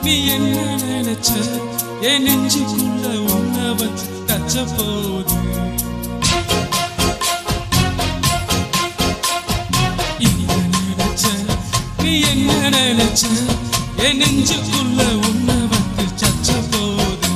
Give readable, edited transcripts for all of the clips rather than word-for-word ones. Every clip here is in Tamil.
நீ என்ன நினைச்ச என் நெஞ்சுக்குள்ள உன்னை வச்சு தச்ச போது நீ என்ன நினைச்ச என் நெஞ்சுக்குள்ள உன்னை வந்து சச்ச போது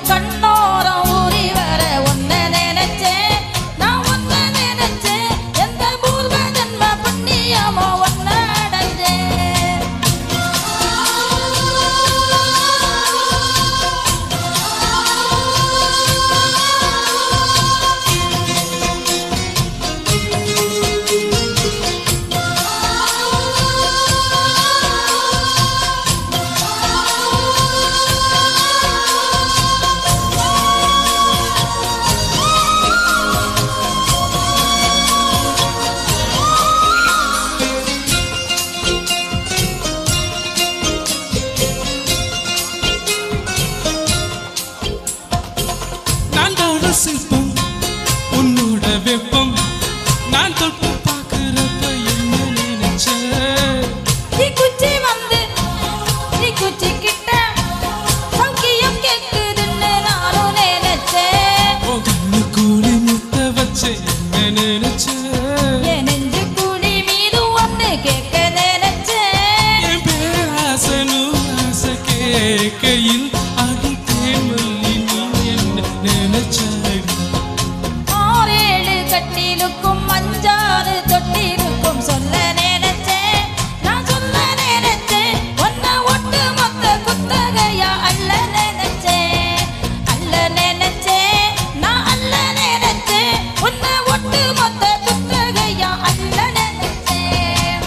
கண்ணோரம் ஊறி வர ஒன்ன நினைச்சேன் நான் ஒன்ன நினைச்சேன் எந்த பூர்வ ஜன்ம புண்ணியமோ ஒன்ன அடைஞ்சேன் சிற்பம் உன்னோட வெப்பம் நான் தொட்டு பார்க்கிறப்ப என்ன நினைச்ச நீ குச்சி வந்து நீ குச்சி கிட்ட சௌக்கியம் கேக்குதுன்னு நானும் நினைச்சேன் கண்ணு கூலி முத்த வச்ச என்ன நினைச்ச என் நெஞ்சு கூலி மீது ஒன்னு கேட்க நினைச்சேன் என் பேராசனு ஆசை கேட்கையில் அடித்தேன் மல்லி நீ என்ன நினைச்ச கட்டிலுக்கும் மஞ்சாறு தொட்டிலுக்கும் சொல்ல நினைச்சேன் நான் சொல்ல நினைச்சேன் ஒன்ன ஒட்டு மொத்த குத்தகையா அல்ல நினைச்சேன் நான் அல்ல நினைச்சேன் ஒன்ன ஒட்டு மொத்த குத்தகையா அல்ல நினைச்சேன்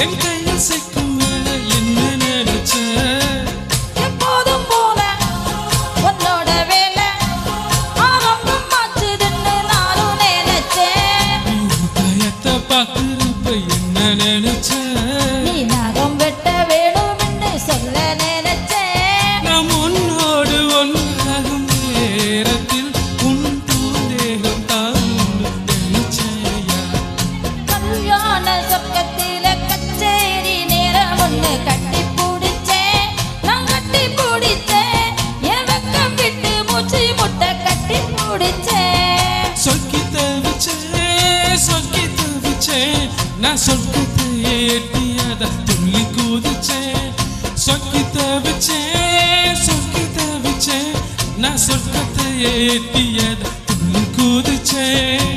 என் கையில் சேர்க்கும் வேலை என்ன நினைச்ச எப்போதும் போல உன்னோட வேலை ஆரம்பம் மாச்சுதுன்னு நானும் நினைச்சேன் கயத்தை பார்க்கிறப்ப என்ன நினைச்ச நீ நகம் வெட்ட வேணும்னு சொல்ல நினைச்சேன் நாம் உன்னோடு ஒன்றாகும் நேரத்தில் உன் பூந்தேகம் தான் நினைச்சையா கல்யாண சொர்க்கத்தில கச்சேரி நேரம் ஒண்ணு கட்டி பிடிச்சேன் நான் கட்டி பிடிச்சேன் என் வெக்கம் விட்டு மூச்சு முட்டை கட்டி பிடிச்சேன் சொக்கி தவிச்சேன் நான் சொர்க்கத்தை ஏற்றியத துள்ளி கூதிச்சேன் சொக்கி தவிச்சேன் நான் சொர்க்கத்தை ஏற்றியத துள்ளி கூதிச்சேன்